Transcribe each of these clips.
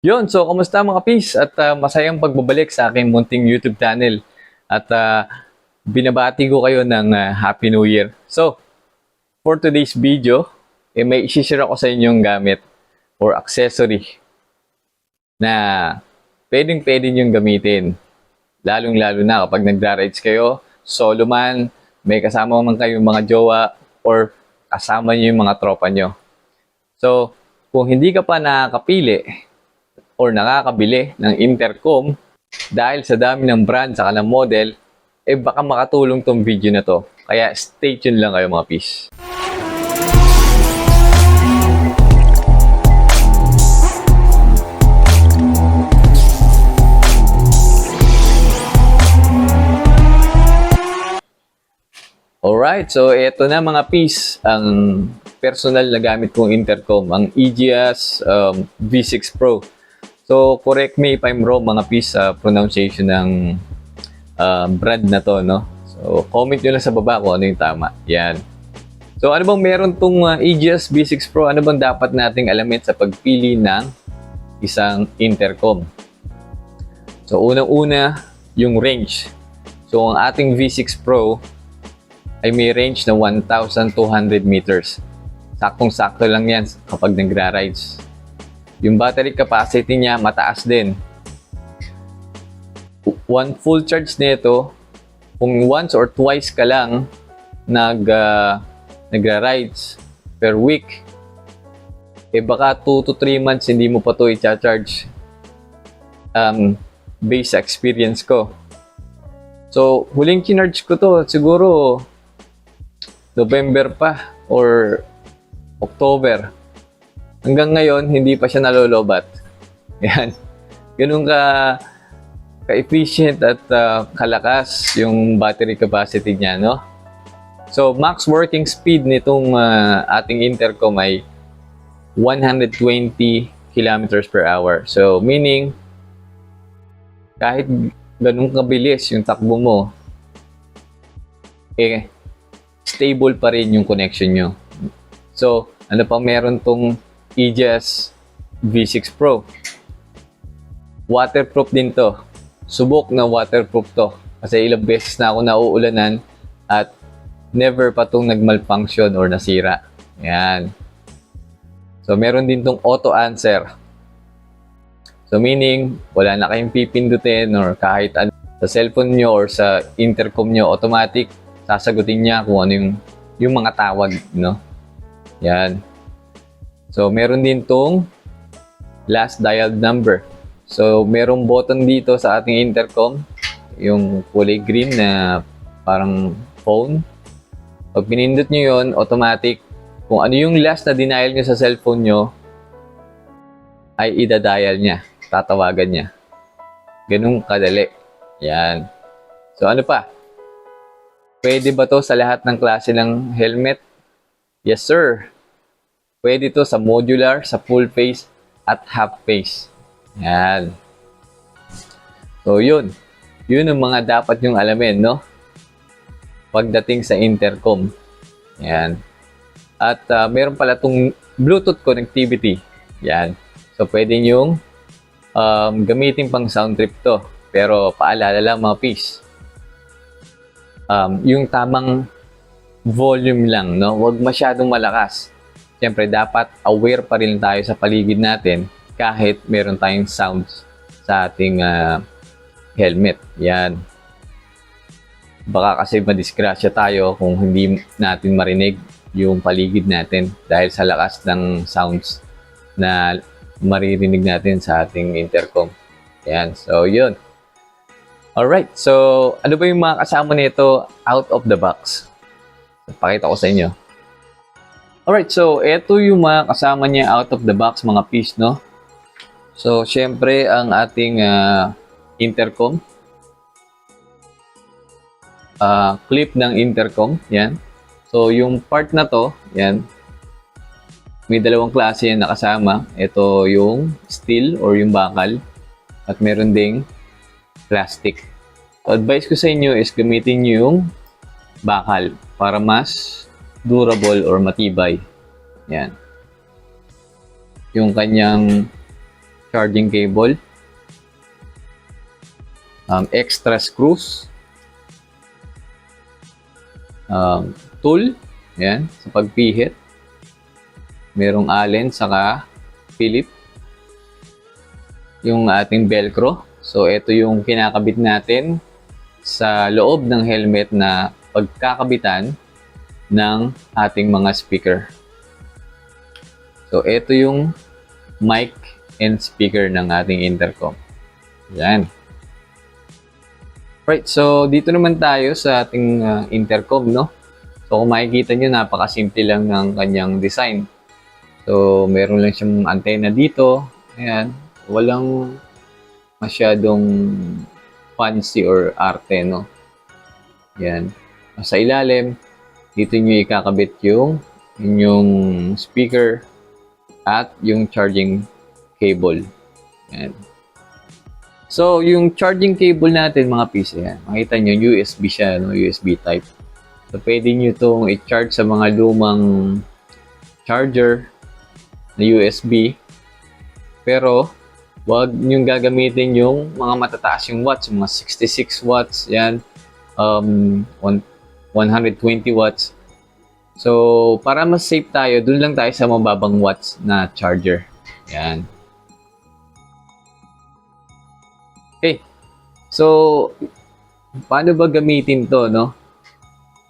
Yun, so kamusta mga peace at masayang pagbabalik sa aking munting YouTube channel at binabati ko kayo ng Happy New Year. So, for today's video, may isi-share ako sa inyong gamit or accessory na pwedeng-pwede niyong gamitin. Lalong-lalo na kapag nagra-rides kayo, solo man, may kasama man kayong mga jowa or kasama niyo yung mga tropa niyo. So, kung hindi ka pa nakakapili or nakakabili ng intercom dahil sa dami ng brand sa ng model, baka makatulong tong video na to. Kaya stay tuned lang kayo mga peace. Alright, so ito na mga peace, ang personal na gamit kong intercom, ang Aegis V6 Pro. So, correct me if I'm wrong mga peace sa pronunciation ng brand na to, no? So, comment nyo lang sa baba kung ano yung tama. Yan. So, ano bang meron tong Aegis V6 Pro? Ano bang dapat nating alamin sa pagpili ng isang intercom? So, unang-una, yung range. So, ang ating V6 Pro ay may range na 1,200 meters. Saktong-sakto lang yan kapag nagra-rides. Yung battery capacity niya mataas din. One full charge nito, kung once or twice ka lang nagra-rides per week, baka 2 to 3 months hindi mo pa to i-charge. Based sa experience ko. So, huling kinarge ko to, siguro November pa or October. Hanggang ngayon, hindi pa siya nalolobat. Yan. Ganun ka-efficient at kalakas yung battery capacity niya, no? So, max working speed nitong ating intercom ay 120 kilometers per hour. So, meaning, kahit ganun kabilis yung takbo mo, stable pa rin yung connection nyo. So, ano pa meron tong Aegis V6 Pro? Waterproof din to. Subok na waterproof to. Kasi ilang beses na ako nauulanan at never pa tong nag-malfunction or nasira. Yan. So, meron din tong auto answer. So, meaning, wala na kayong pipindutin or kahit ano sa cellphone nyo or sa intercom nyo, automatic, sasagutin niya kung ano yung mga tawag, no? Yan. So, meron din tong last dialed number. So, merong button dito sa ating intercom, yung kulay green na parang phone. Pag pinindot nyo yun, automatic, kung ano yung last na dinial nyo sa cellphone nyo, ay idadial niya, tatawagan niya. Ganun kadali. Yan. So, ano pa? Pwede ba to sa lahat ng klase ng helmet? Yes, sir. Pwede to sa modular, sa full face, at half face. Yan. So, yun. Yun ang mga dapat yung alamin, no? Pagdating sa intercom. Yan. At meron pala itong Bluetooth connectivity. Yan. So, pwede yung gamitin pang sound trip to. Pero, paalala lang mga peace. Yung tamang volume lang, no? Huwag masyadong malakas. Siyempre, dapat aware pa rin tayo sa paligid natin kahit meron tayong sounds sa ating helmet. Yan. Baka kasi madisgrasya tayo kung hindi natin marinig yung paligid natin dahil sa lakas ng sounds na maririnig natin sa ating intercom. Yan. So, yun. Alright. So, ano ba yung mga kasama nito out of the box? Pakita ko sa inyo. Alright, so ito yung mga kasama niya out of the box mga piece, no? So, syempre ang ating intercom. Clip ng intercom, yan. So, yung part na to, yan. May dalawang klase yan nakasama. Ito yung steel or yung bakal. At meron ding plastic. So, advice ko sa inyo is gamitin yung bakal para mas durable or matibay. Yan. Yung kanyang charging cable, extra screws, tool, yan, sa pagpihit. Merong allen, saka Philip. Yung ating velcro. So, ito yung kinakabit natin sa loob ng helmet na pagkakabitan ng ating mga speaker. So, ito yung mic and speaker ng ating intercom. Yan. Right, so dito naman tayo sa ating intercom, no? So, kung makikita nyo, napakasimple lang ng kanyang design. So, meron lang siyang antenna dito. Ayan. Walang masyadong fancy or arte, no? Yan. Sa ilalim, dito nyo ikakabit yung inyong speaker at yung charging cable. Yan. So, yung charging cable natin, mga PC, yan. Makita nyo, USB siya, no? USB type. So, pwede nyo itong i-charge sa mga lumang charger na USB. Pero, wag nyo gagamitin yung mga matataas yung watts, mga 66 watts, yan, 120 watts. So, para mas safe tayo, dun lang tayo sa mababang watts na charger. Yan. Okay. So, paano ba gamitin to, no?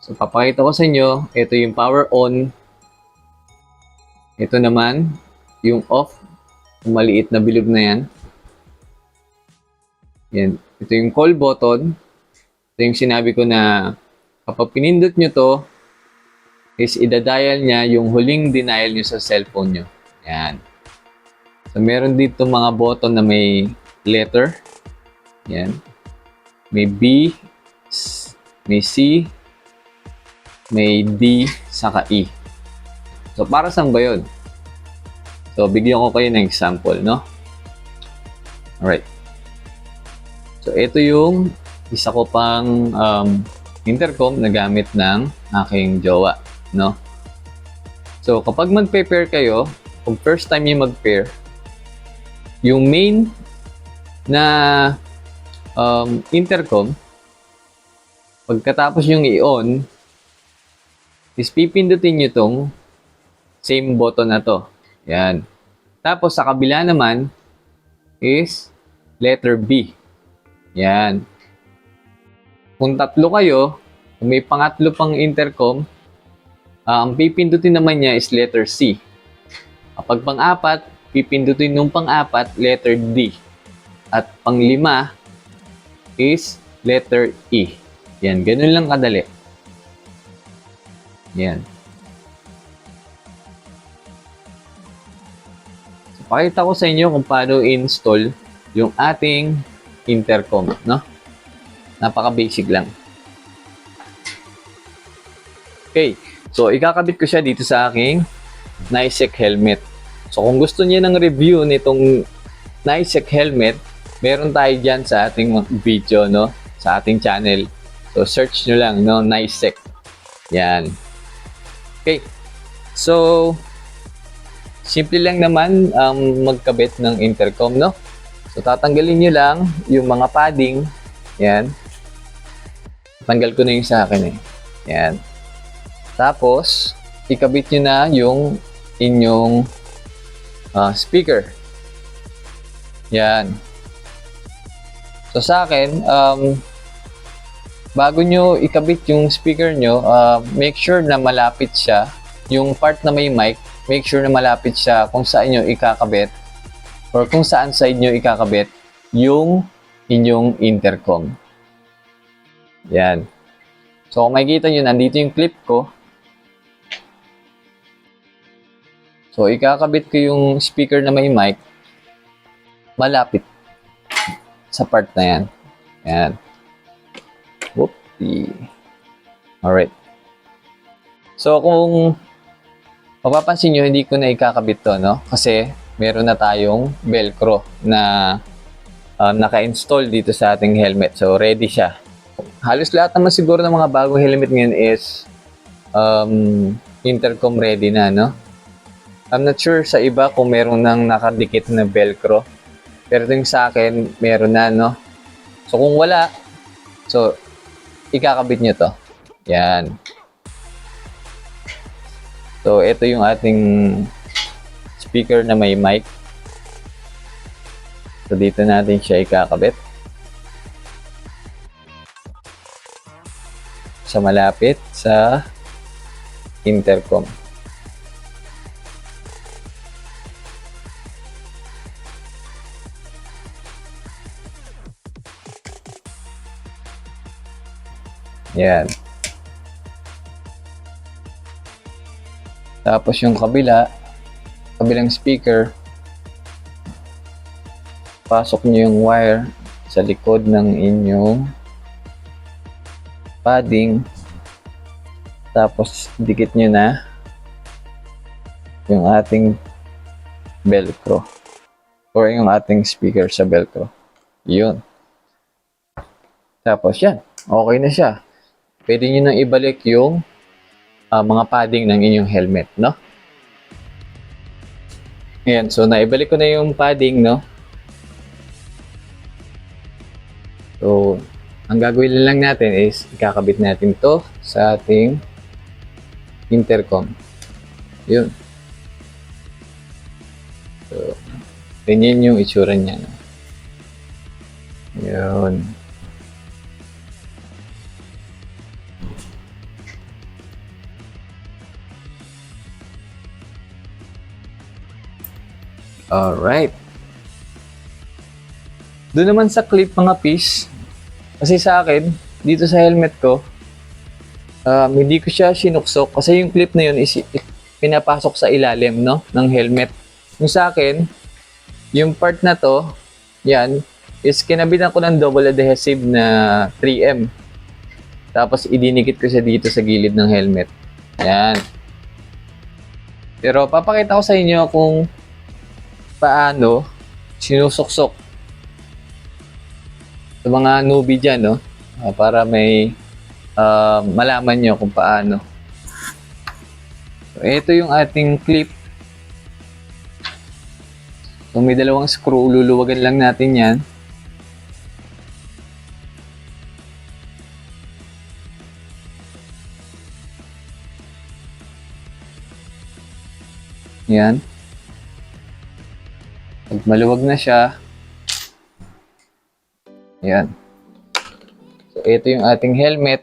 So, papakita ko sa inyo. Ito yung power on. Ito naman, yung off. Yung maliit na bilog na yan. Yan. Ito yung call button. Ito yung sinabi ko na kapag pinindot nyo to, is idadial niya yung huling denial nyo sa cellphone nyo. Yan. So, meron dito mga button na may letter. Yan. May B, may C, may D, saka E. So, para saan ba yun? So, bigyan ko kayo ng example, no? Alright. So, ito yung isa ko pang intercom na gamit ng aking jowa, no? So, kapag mag-pair kayo, kung first time yung mag-pair, yung main na intercom, pagkatapos yung i-on, is pipindutin nyo tong same button na to. Yan. Tapos sa kabila naman is letter B. Yan. Kung tatlo kayo, kung may pangatlo pang intercom, ang pipindutin naman niya is letter C. Kapag pang-apat, pipindutin nung pang-apat, letter D. At pang-lima is letter E. Yan, ganun lang kadali. Yan. So, pakita ko sa inyo kung paano i-install yung ating intercom, no? Napaka-basic lang. Okay. So, ikakabit ko siya dito sa aking NISEC helmet. So, kung gusto niyo ng review nitong NISEC helmet, meron tayo dyan sa ating video, no? Sa ating channel. So, search nyo lang, no? NISEC. Yan. Okay. So, simple lang naman ang magkabit ng intercom, no? So, tatanggalin nyo lang yung mga padding. Yan. Tanggal ko na yung sa akin, eh. Yan. Tapos, ikabit nyo na yung inyong speaker. Yan. So, sa akin, bago nyo ikabit yung speaker nyo, make sure na malapit siya. Yung part na may mic, make sure na malapit siya kung saan nyo ikakabit or kung saan side nyo ikakabit yung inyong intercom. Yan. So, kung makikita nyo, nandito yung clip ko. So, ikakabit ko yung speaker na may mic malapit sa part na yan. Yan. Whoopie. Alright. So, kung mapapansin nyo, hindi ko na ikakabit to, no? Kasi, meron na tayong velcro na naka-install dito sa ating helmet. So, ready siya. Halos lahat naman siguro ng mga bagong helmet ngayon is intercom ready na, no? I'm not sure sa iba kung meron nang nakadikit na velcro Pero ito yung sa akin, meron na, no? So, kung wala, so, ikakabit nyo to. Yan. So, ito yung ating speaker na may mic. So, dito natin siya ikakabit. Sa malapit sa intercom. Yan. Tapos yung kabilang speaker, pasok nyo yung wire sa likod ng inyong padding. Tapos dikit nyo na yung ating velcro or yung ating speaker sa velcro. Yun. Tapos yan. Okay na siya. Pwede nyo nang ibalik yung mga padding ng inyong helmet, no? Ayan, so naibalik ko na yung padding, no? So, ang gagawin lang natin is ikakabit natin to sa ating intercom. Yun. So, ganyan yung itsura niya, no? Yun. Alright. Doon naman sa clip mga piece, kasi sa akin, dito sa helmet ko, hindi ko siya sinuksok kasi yung clip na yun is pinapasok sa ilalim, no, ng helmet. Yung sa akin, yung part na to, yan, is kinabitan ko ng double adhesive na 3M. Tapos idinikit ko siya dito sa gilid ng helmet. Yan. Pero papakita ko sa inyo kung paano sinusuksok sa mga newbie dyan, no? Para may malaman nyo kung paano. So, ito yung ating clip. So, may dalawang screw. Luluwagan lang natin yan. Yan. Pag maluwag na siya, yan. So, ito yung ating helmet.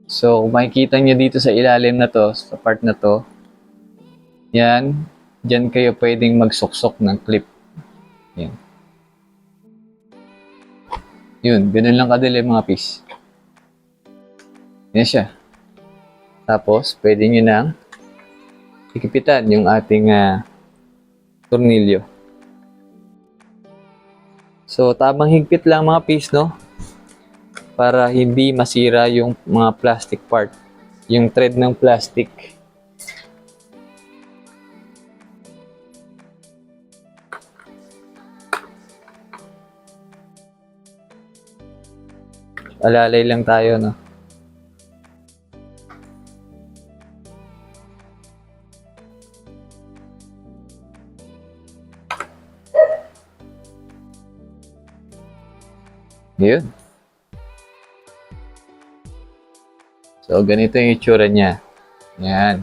So, kung makikita nyo dito sa ilalim na to, sa part na to, yan, dyan kayo pwedeng magsuksok ng clip. Yan. Yun, ganun lang kadali mga piece. Yan siya. Tapos, pwede nyo nang ikipitan yung ating tornilyo. So, tamang higpit lang mga piece, no? Para hindi masira yung mga plastic part. Yung thread ng plastic. Alalay lang tayo, no? Yun. So, ganito yung itsura niya. Yan.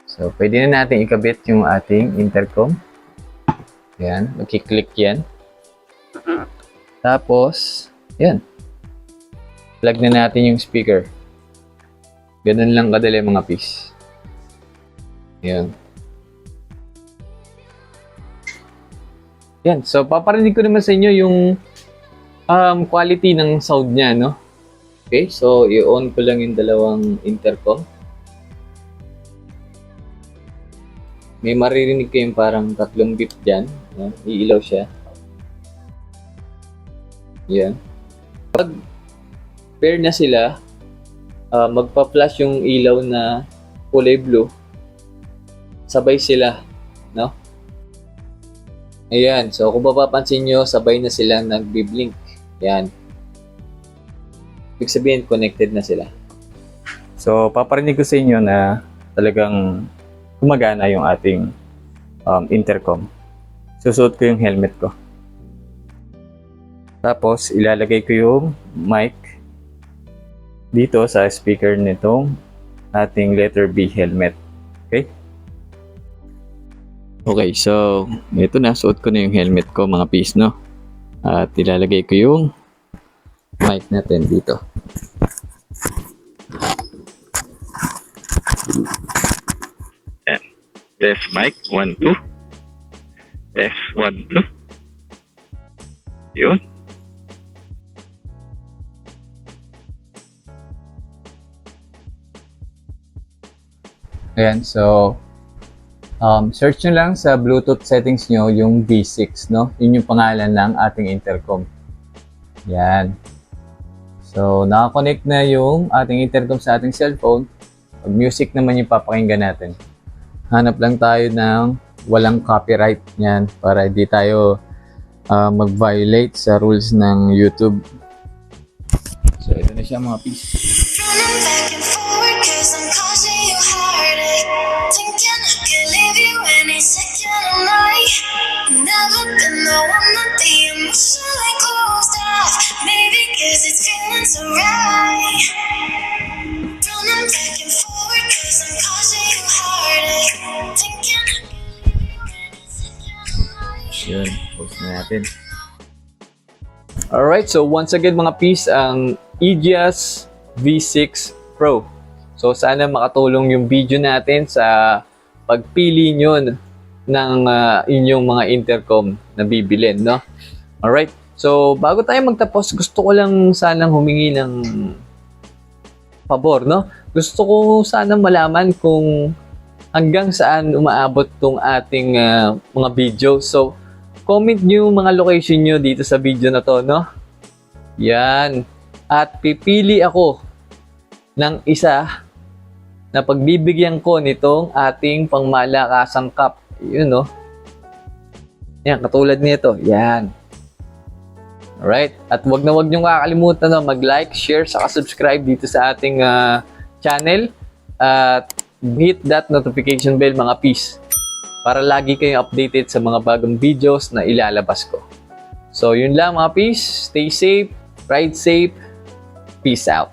So, pwede na natin ikabit yung ating intercom. Yan. Magkiklik yan. Tapos, yan. Plug na natin yung speaker. Ganun lang kadali mga piece. Yan. Yan. So, paparinig ko naman sa inyo yung quality ng sound niya, no? Okay, so i-on ko lang yung dalawang intercom. May maririnig kayong parang tatlong beep dyan. No? Iilaw siya. Yan. Pag pair na sila, magpa-flash yung ilaw na kulay blue. Sabay sila, no? Ayan, so kung mapapansin nyo, sabay na sila nagbi-blink. Yan. Ibig sabihin, connected na sila. So, paparinig ko sa inyo na talagang gumagana yung ating intercom. susuot ko yung helmet ko. Tapos, ilalagay ko yung mic dito sa speaker nitong ating letter B helmet. Okay? Okay, so ito na, suot ko na yung helmet ko mga peeps, no? At ilalagay ko yung mic natin dito. Yan. Left mic, 1, 2. Left, 1, 2. Yun. Ayan, so search nyo lang sa Bluetooth settings nyo yung V6, no? Yun yung pangalan ng ating intercom. Yan. So, nakakonect na yung ating intercom sa ating cellphone. Pag music naman yung papakinggan natin. Hanap lang tayo ng walang copyright yan para hindi tayo mag-violate sa rules ng YouTube. So, ito na siya mga peeps. Running back and forward 'cause I'm causing you heartache. Thinking I could leave you any second of night. Never been the one that the emotionally closed off. Maybe 'cause it's feeling so right. Running back and forward 'cause I'm causing you heartache. Thinking I could leave you any second of night. Yun, post na natin. Alright, so once again mga peeps, ang Aegis V6 Pro. So sana makatulong yung video natin sa pagpili nyo ng inyong mga intercom na bibilin, no? Alright, so bago tayo magtapos, gusto ko lang sanang humingi ng pabor, no? Gusto ko sana malaman kung hanggang saan umaabot tong ating mga video. So, comment nyo mga location nyo dito sa video na to, no? Yan. At pipili ako ng isa na pagbibigyan ko nitong ating pangmalakasang cup. Yun, no? Yan, katulad nito. Yan. Alright? At wag na wag nyo kakalimutan na mag-like, share, saka subscribe dito sa ating channel. At hit that notification bell mga peeps para lagi kayong updated sa mga bagong videos na ilalabas ko. So, yun lang mga peeps. Stay safe, ride safe, peace out.